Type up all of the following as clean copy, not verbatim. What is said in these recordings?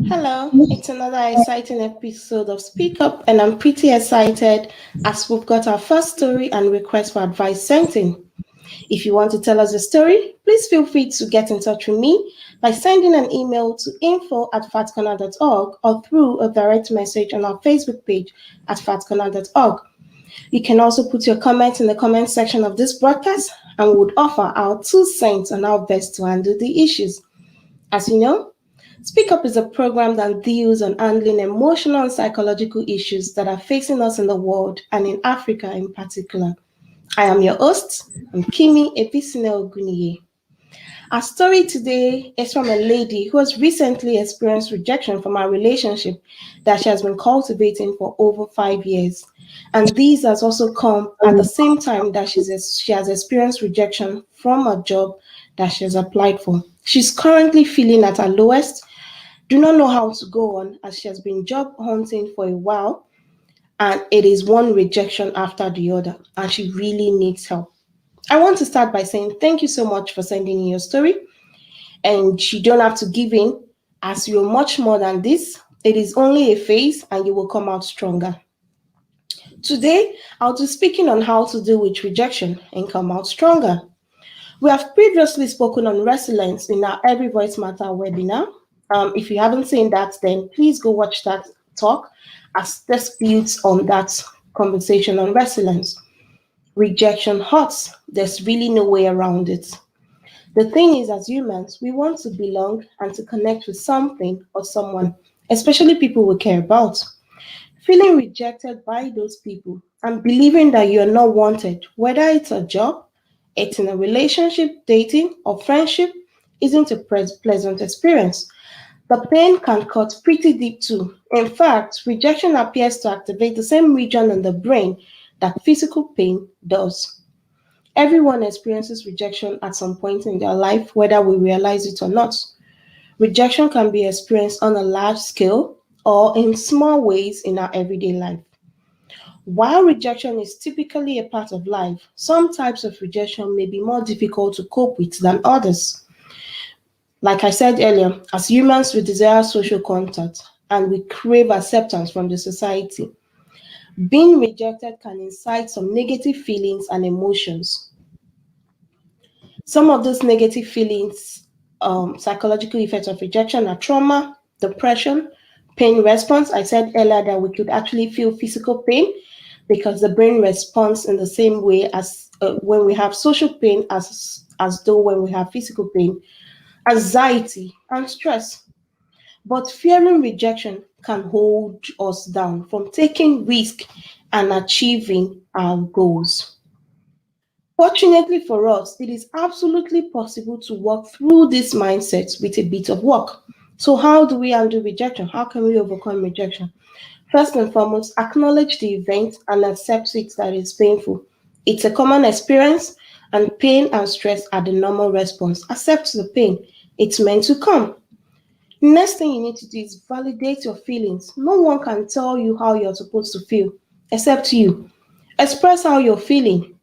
Hello, it's another exciting episode of Speak Up, and I'm pretty excited as we've got our first story and request for advice sent in. If you want to tell us a story, please feel free to get in touch with me by sending an email to info@fatcorner.org or through a direct message on our Facebook page at fatcorner.org. You can also put your comments in the comment section of this broadcast, and we would offer our 2 cents on how best to handle the issues. As you know, Speak Up is a program that deals on handling emotional and psychological issues that are facing us in the world and in Africa in particular. I am your host, I'm Kimi Episine Oguniye. Our story today is from a lady who has recently experienced rejection from a relationship that she has been cultivating for over 5 years. And this has also come at the same time that she has experienced rejection from a job that she has applied for. She's currently feeling at her lowest, do not know how to go on as she has been job hunting for a while, and it is one rejection after the other, and she really needs help. I want to start by saying thank you so much for sending in your story, and you don't have to give in as you're much more than this. It is only a phase, and you will come out stronger. Today, I'll be speaking on how to deal with rejection and come out stronger. We have previously spoken on resilience in our Every Voice Matter webinar. If you haven't seen that, then please go watch that talk as this builds on that conversation on resilience. Rejection hurts. There's really no way around it. The thing is, as humans, we want to belong and to connect with something or someone, especially people we care about. Feeling rejected by those people and believing that you are not wanted, whether it's a job, it's in a relationship, dating, or friendship, isn't a pleasant experience. The pain can cut pretty deep too. In fact, rejection appears to activate the same region in the brain that physical pain does. Everyone experiences rejection at some point in their life, whether we realize it or not. Rejection can be experienced on a large scale or in small ways in our everyday life. While rejection is typically a part of life, some types of rejection may be more difficult to cope with than others. Like I said earlier, as humans, we desire social contact and we crave acceptance from the society. Being rejected can incite some negative feelings and emotions. Some of those negative feelings, psychological effects of rejection are trauma, depression, pain response. I said earlier that we could actually feel physical pain because the brain responds in the same way as when we have social pain as though when we have physical pain, anxiety, and stress. But fearing rejection can hold us down from taking risk and achieving our goals. Fortunately for us, it is absolutely possible to work through these mindsets with a bit of work. So, how do we handle rejection? How can we overcome rejection? First and foremost, acknowledge the event and accept it that it's painful. It's a common experience, and pain and stress are the normal response. Accept the pain. It's meant to come. Next thing you need to do is validate your feelings. No one can tell you how you're supposed to feel except you. Express how you're feeling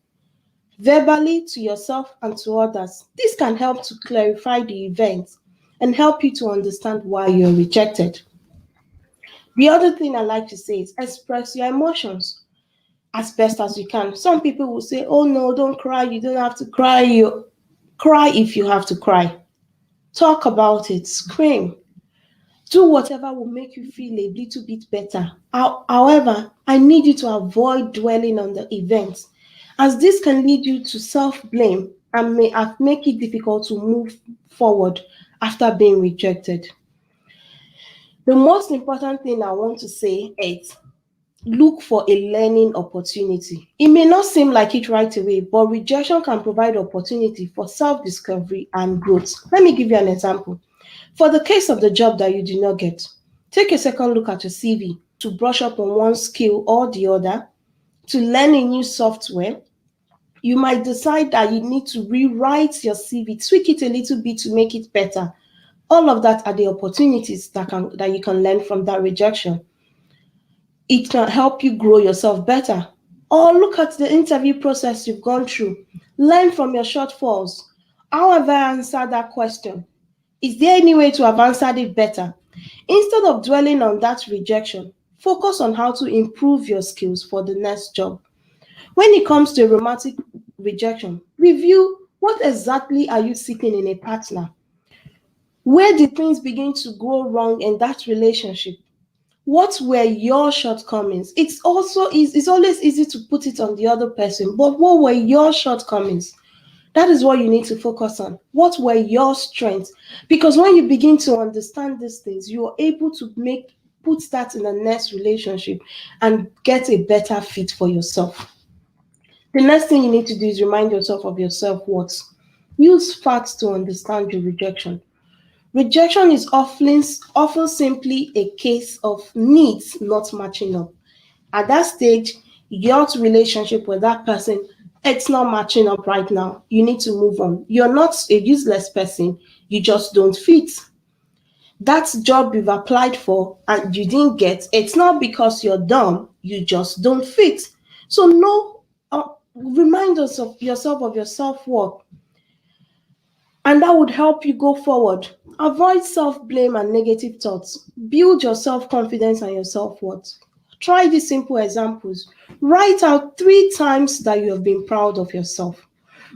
verbally to yourself and to others. This can help to clarify the event and help you to understand why you're rejected. The other thing I like to say is express your emotions as best as you can. Some people will say, "Oh no, don't cry. You don't have to cry. You cry if you have to cry. Talk about it. Scream. Do whatever will make you feel a little bit better. However, I need you to avoid dwelling on the event, as this can lead you to self-blame and may make it difficult to move forward after being rejected." The most important thing I want to say is look for a learning opportunity. It may not seem like it right away, but rejection can provide opportunity for self-discovery and growth. Let me give you an example. For the case of the job that you did not get, take a second look at your CV to brush up on one skill or the other, to learn a new software. You might decide that you need to rewrite your CV, tweak it a little bit to make it better. All of that are the opportunities that you can learn from that rejection. It can help you grow yourself better. Or look at the interview process you've gone through. Learn from your shortfalls. How have I answered that question? Is there any way to have answered it better? Instead of dwelling on that rejection, focus on how to improve your skills for the next job. When it comes to romantic rejection, review what exactly are you seeking in a partner? Where did things begin to go wrong in that relationship? What were your shortcomings? It's always easy to put it on the other person, but what were your shortcomings? That is what you need to focus on. What were your strengths? Because when you begin to understand these things, you are able to put that in the next relationship and get a better fit for yourself. The next thing you need to do is remind yourself of your self-worth. Use facts to understand your rejection. Rejection is often simply a case of needs not matching up. At that stage, your relationship with that person, it's not matching up right now. You need to move on. You're not a useless person, you just don't fit. That job you've applied for and you didn't get, it's not because you're dumb, you just don't fit. So, no, remind us of yourself of your self worth, and that would help you go forward. Avoid self blame and negative thoughts. Build your self confidence and your self worth. Try these simple examples. Write out 3 times that you have been proud of yourself.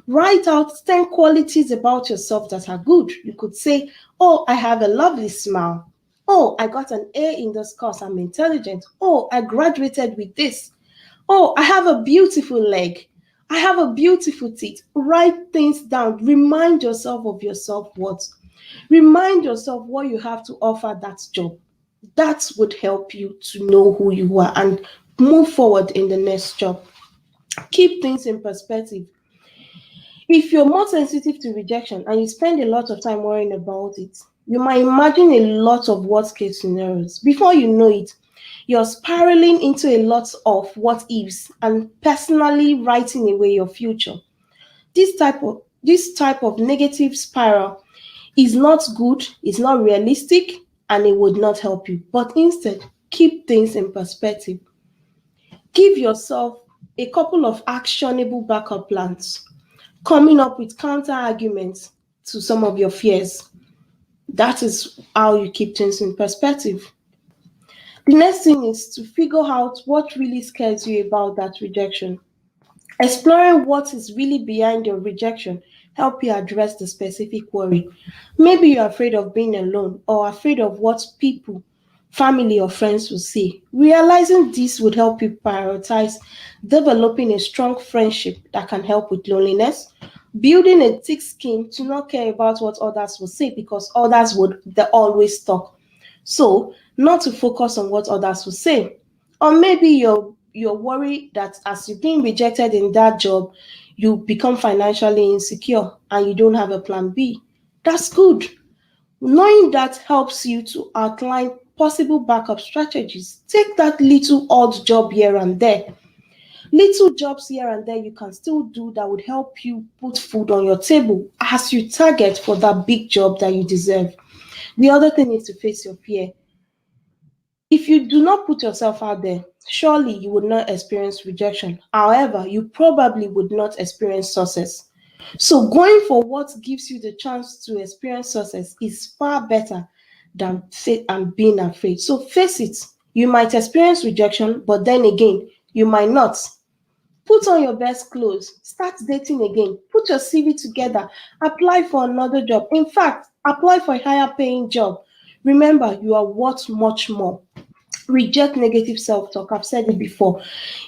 Write out 10 qualities about yourself that are good. You could say, oh, I have a lovely smile. Oh, I got an A in this course. I'm intelligent. Oh, I graduated with this. Oh, I have a beautiful leg. I have a beautiful teeth. Write things down. Remind yourself of your self-worth. Remind yourself what you have to offer that job. That would help you to know who you are and move forward in the next job. Keep things in perspective. If you're more sensitive to rejection and you spend a lot of time worrying about it, you might imagine a lot of worst case scenarios. Before you know it, you're spiraling into a lot of what ifs and personally writing away your future. This type of negative spiral is not good, it's not realistic, and it would not help you. But instead, keep things in perspective. Give yourself a couple of actionable backup plans, coming up with counter arguments to some of your fears. That is how you keep things in perspective. The next thing is to figure out what really scares you about that rejection. Exploring what is really behind your rejection help you address the specific worry. Maybe you're afraid of being alone or afraid of what people, family or friends will say. Realizing this would help you prioritize developing a strong friendship that can help with loneliness, building a thick skin to not care about what others will say because others would they always talk. So, not to focus on what others will say. Or maybe you're worried that as you're being rejected in that job, you become financially insecure and you don't have a plan B. That's good. Knowing that helps you to outline possible backup strategies. Take that little odd job here and there. Little jobs here and there you can still do that would help you put food on your table as you target for that big job that you deserve. The other thing is to face your fear. If you do not put yourself out there, surely you would not experience rejection. However, you probably would not experience success. So, going for what gives you the chance to experience success is far better than being afraid. So, face it. You might experience rejection, but then again, you might not. Put on your best clothes, start dating again, put your CV together, apply for another job. In fact, apply for a higher paying job. Remember, you are worth much more. Reject negative self talk. I've said it before.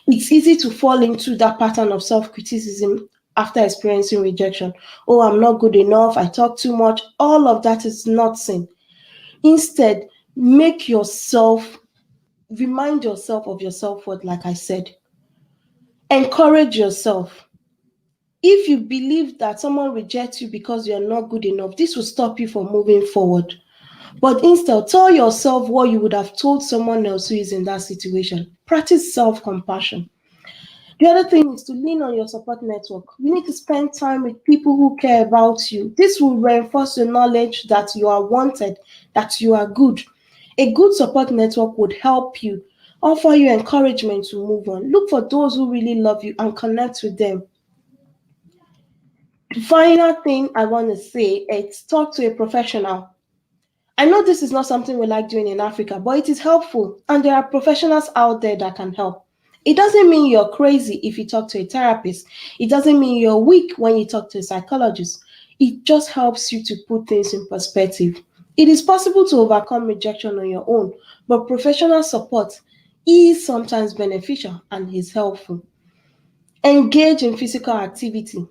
It's easy to fall into that pattern of self criticism after experiencing rejection. Oh, I'm not good enough. I talk too much. All of that is not sin. Instead, make yourself remind yourself of your self worth, like I said. Encourage yourself. If you believe that someone rejects you because you're not good enough, this will stop you from moving forward. But instead, tell yourself what you would have told someone else who is in that situation. Practice self compassion. The other thing is to lean on your support network. You need to spend time with people who care about you. This will reinforce your knowledge that you are wanted, that you are good. A good support network would help you, offer you encouragement to move on. Look for those who really love you and connect with them. The final thing I want to say is talk to a professional. I know this is not something we like doing in Africa, but it is helpful, and there are professionals out there that can help. It doesn't mean you're crazy if you talk to a therapist. It doesn't mean you're weak when you talk to a psychologist. It just helps you to put things in perspective. It is possible to overcome rejection on your own, but professional support is sometimes beneficial and is helpful. Engage in physical activity,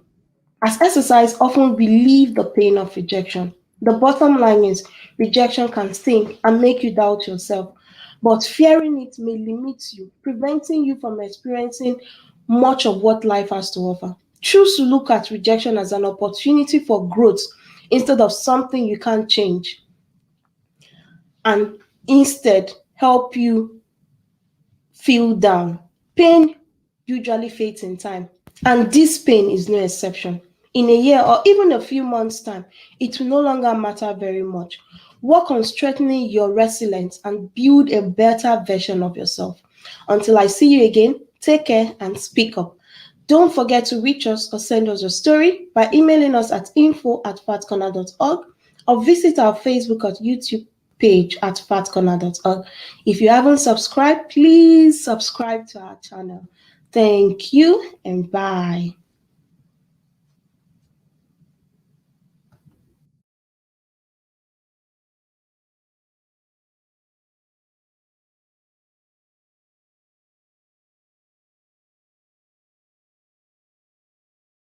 as exercise often relieves the pain of rejection. The bottom line is rejection can sting and make you doubt yourself, but fearing it may limit you, preventing you from experiencing much of what life has to offer. Choose to look at rejection as an opportunity for growth instead of something you can't change, and instead help you feel down. Pain usually fades in time, and this pain is no exception. In a year or even a few months' time, it will no longer matter very much. Work on strengthening your resilience and build a better version of yourself. Until I see you again, take care and speak up. Don't forget to reach us or send us your story by emailing us at info@fatcorner.org or visit our Facebook or YouTube page at fatcorner.org. If you haven't subscribed, please subscribe to our channel. Thank you and bye.